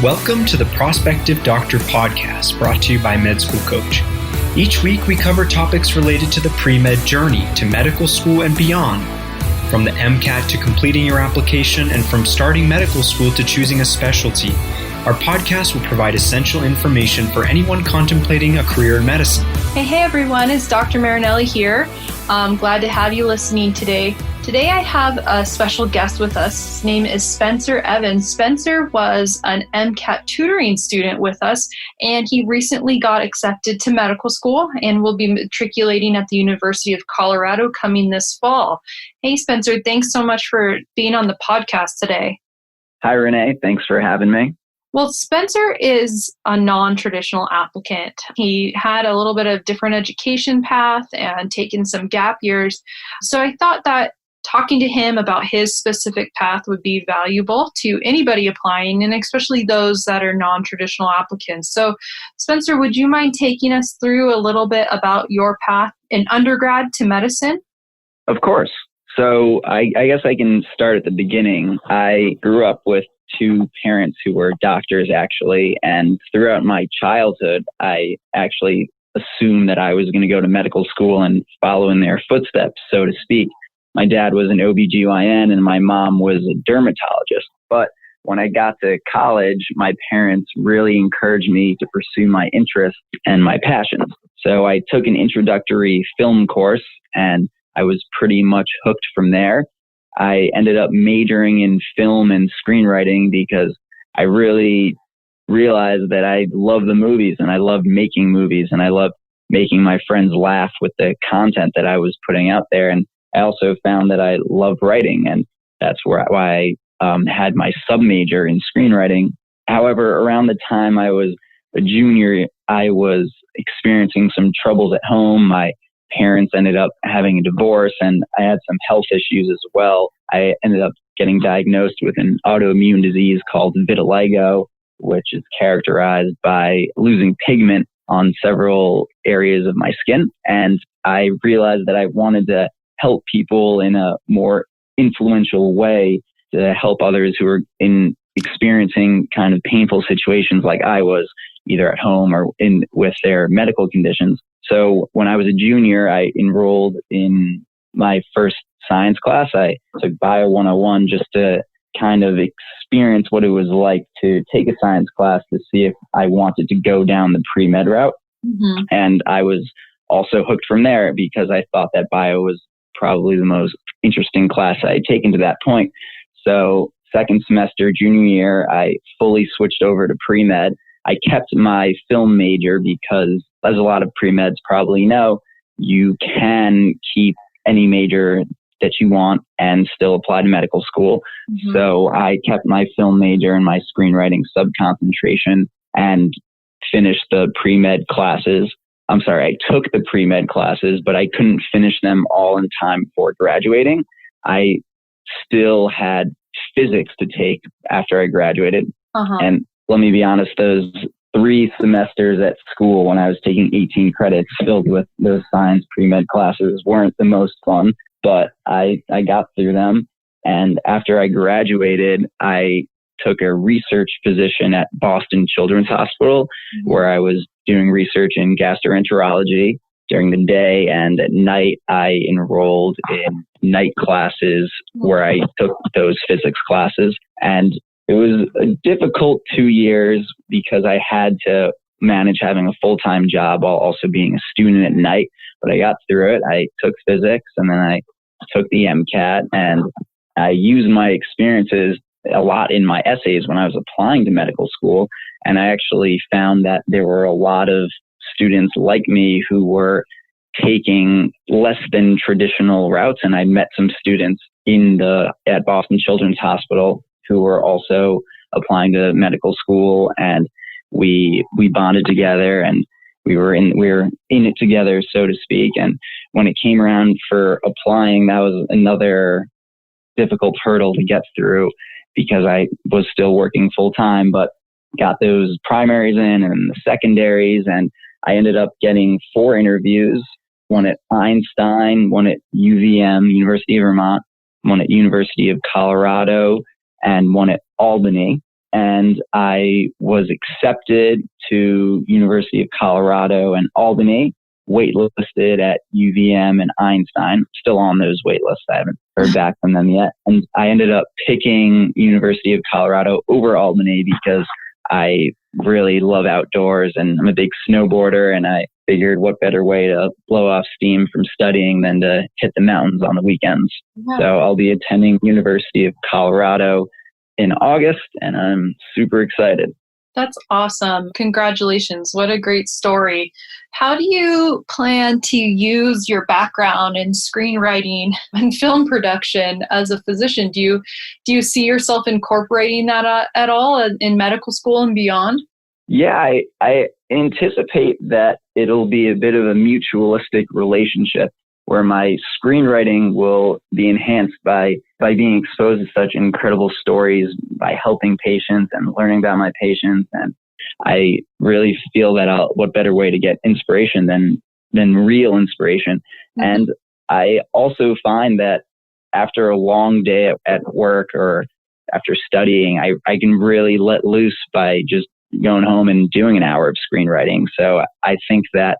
Welcome to the Prospective Doctor podcast, brought to you by MedSchoolCoach. Each week we cover topics related to the pre-med journey to medical school and beyond, from the MCAT to completing your application and from starting medical school to choosing a specialty. Our podcast will provide essential information for anyone contemplating a career in medicine. Hey everyone, it's Dr. Marinelli here. I'm glad to have you listening today. Today I have a special guest with us. His name is Spencer Evans. Spencer was an MCAT tutoring student with us, and he recently got accepted to medical school and will be matriculating at the University of Colorado coming this fall. Hey Spencer, thanks so much for being on the podcast today. Hi Renee, thanks for having me. Well, Spencer is a non-traditional applicant. He had a little bit of different education path and taken some gap years. So I thought that talking to him about his specific path would be valuable to anybody applying, and especially those that are non-traditional applicants. So Spencer, would you mind taking us through a little bit about your path in undergrad to medicine? Of course. So I guess I can start at the beginning. I grew up with two parents who were doctors, actually, and throughout my childhood, I actually assumed that I was going to go to medical school and follow in their footsteps, so to speak. My dad was an OBGYN and my mom was a dermatologist. But when I got to college, my parents really encouraged me to pursue my interests and my passions. So I took an introductory film course and I was pretty much hooked from there. I ended up majoring in film and screenwriting because I really realized that I love the movies and I loved making movies and I loved making my friends laugh with the content that I was putting out there. And I also found that I loved writing, and that's why I had my sub-major in screenwriting. However, around the time I was a junior, I was experiencing some troubles at home. My parents ended up having a divorce, and I had some health issues as well. I ended up getting diagnosed with an autoimmune disease called vitiligo, which is characterized by losing pigment on several areas of my skin. And I realized that I wanted to help people in a more influential way, to help others who are experiencing kind of painful situations like I was, either at home or with their medical conditions. So when I was a junior, I enrolled in my first science class. I took Bio 101 just to kind of experience what it was like to take a science class to see if I wanted to go down the pre-med route. Mm-hmm. And I was also hooked from there because I thought that bio was probably the most interesting class I had taken to that point. So second semester, junior year, I fully switched over to pre-med. I kept my film major because, as a lot of pre-meds probably know, you can keep any major that you want and still apply to medical school. Mm-hmm. So I kept my film major and my screenwriting sub-concentration and finished the pre-med classes. I'm sorry, I took the pre-med classes, but I couldn't finish them all in time before graduating. I still had physics to take after I graduated. Uh-huh. And let me be honest, those 3 semesters at school when I was taking 18 credits filled with those science pre-med classes weren't the most fun, but I got through them. And after I graduated, I took a research position at Boston Children's Hospital, where I was doing research in gastroenterology during the day, and at night I enrolled in night classes where I took those physics classes. And it was a difficult 2 years because I had to manage having a full-time job while also being a student at night, but I got through it. I took physics and then I took the MCAT, and I used my experiences a lot in my essays when I was applying to medical school. And I actually found that there were a lot of students like me who were taking less than traditional routes. And I met some students at Boston Children's Hospital who were also applying to medical school, and we bonded together and we were in it together, so to speak. And when it came around for applying, that was another difficult hurdle to get through because I was still working full time, but got those primaries in and the secondaries. And I ended up getting 4 interviews, one at Einstein, one at UVM, University of Vermont, one at University of Colorado, and one at Albany. and I was accepted to University of Colorado and Albany, waitlisted at UVM and Einstein, still on those waitlists. I haven't heard back from them yet. And I ended up picking University of Colorado over Albany because I really love outdoors and I'm a big snowboarder, and I figured what better way to blow off steam from studying than to hit the mountains on the weekends. Yeah. So I'll be attending University of Colorado in August, and I'm super excited. That's awesome. Congratulations. What a great story. How do you plan to use your background in screenwriting and film production as a physician? Do you see yourself incorporating that at all in medical school and beyond? Yeah, I anticipate that it'll be a bit of a mutualistic relationship where my screenwriting will be enhanced by being exposed to such incredible stories, by helping patients and learning about my patients. And I really feel that what better way to get inspiration than real inspiration. Mm-hmm. And I also find that after a long day at work or after studying, I can really let loose by just going home and doing an hour of screenwriting. So I think that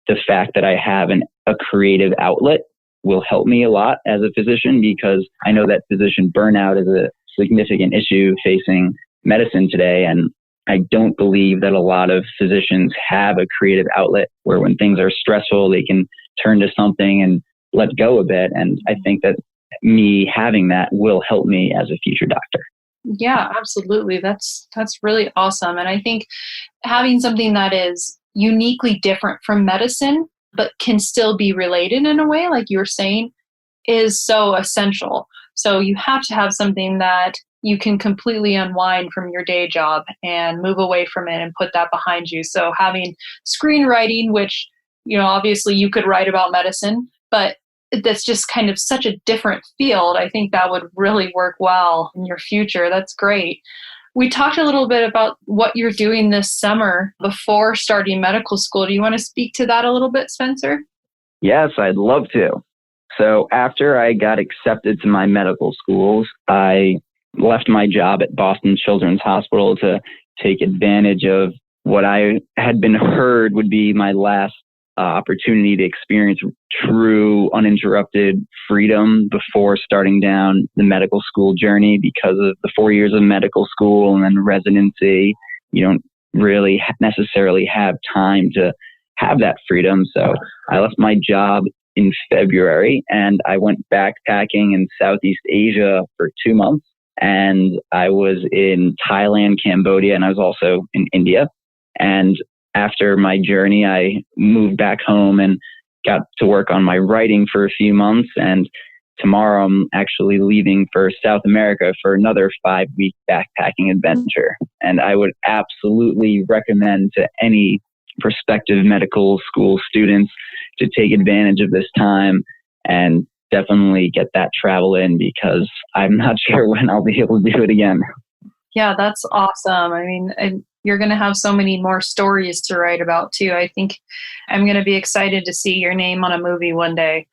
the fact that I have a creative outlet will help me a lot as a physician, because I know that physician burnout is a significant issue facing medicine today. And I don't believe that a lot of physicians have a creative outlet where when things are stressful, they can turn to something and let go a bit. And I think that me having that will help me as a future doctor. Yeah, absolutely. That's really awesome. And I think having something that is uniquely different from medicine, but can still be related in a way, like you were saying, is so essential. So you have to have something that you can completely unwind from your day job and move away from it and put that behind you. So having screenwriting, which, obviously you could write about medicine, but that's just kind of such a different field. I think that would really work well in your future. That's great. We talked a little bit about what you're doing this summer before starting medical school. Do you want to speak to that a little bit, Spencer? Yes, I'd love to. So after I got accepted to my medical schools, I left my job at Boston Children's Hospital to take advantage of what I had been heard would be my last opportunity to experience true uninterrupted freedom before starting down the medical school journey. Because of the 4 years of medical school and then residency, you don't really necessarily have time to have that freedom. So I left my job in February and I went backpacking in Southeast Asia for 2 months. And I was in Thailand, Cambodia, and I was also in India. And after my journey, I moved back home and got to work on my writing for a few months. And tomorrow I'm actually leaving for South America for another 5-week backpacking adventure. And I would absolutely recommend to any prospective medical school students to take advantage of this time and definitely get that travel in, because I'm not sure when I'll be able to do it again. Yeah, that's awesome. I mean, you're going to have so many more stories to write about too. I think I'm going to be excited to see your name on a movie one day.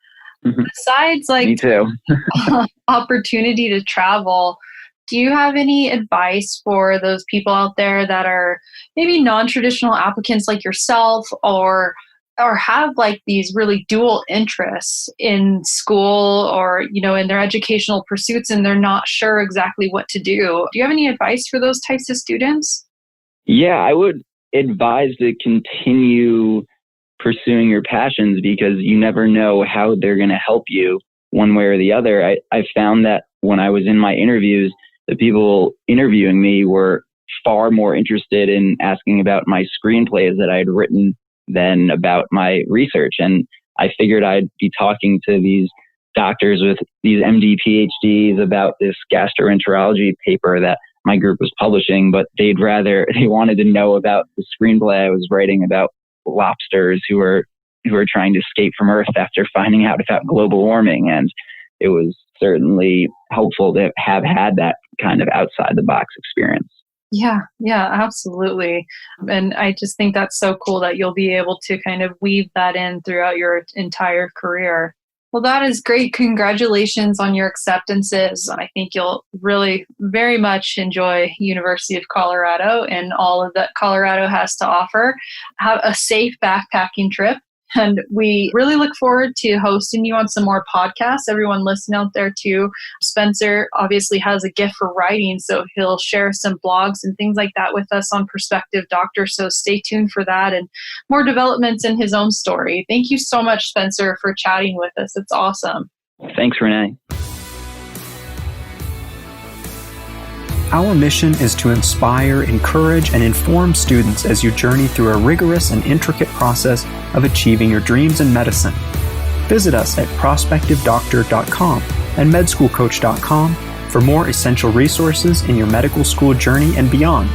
Mm-hmm. Besides, Me too. opportunity to travel, do you have any advice for those people out there that are maybe non-traditional applicants like yourself, or have like these really dual interests in school or, in their educational pursuits, and they're not sure exactly what to do? Do you have any advice for those types of students? Yeah, I would advise to continue pursuing your passions, because you never know how they're going to help you one way or the other. I found that when I was in my interviews, the people interviewing me were far more interested in asking about my screenplays that I had written than about my research. And I figured I'd be talking to these doctors with these MD PhDs about this gastroenterology paper that my group was publishing, but they wanted to know about the screenplay I was writing about lobsters who are trying to escape from Earth after finding out about global warming. And it was certainly helpful to have had that kind of outside the box experience. Yeah, absolutely. And I just think that's so cool that you'll be able to kind of weave that in throughout your entire career. Well, that is great. Congratulations on your acceptances. I think you'll really very much enjoy University of Colorado and all of that Colorado has to offer. Have a safe backpacking trip. And we really look forward to hosting you on some more podcasts. Everyone listening out there too. Spencer obviously has a gift for writing, so he'll share some blogs and things like that with us on Prospective Doctor. So stay tuned for that and more developments in his own story. Thank you so much, Spencer, for chatting with us. It's awesome. Thanks, Renee. Our mission is to inspire, encourage, and inform students as you journey through a rigorous and intricate process of achieving your dreams in medicine. Visit us at prospectivedoctor.com and MedSchoolCoach.com for more essential resources in your medical school journey and beyond.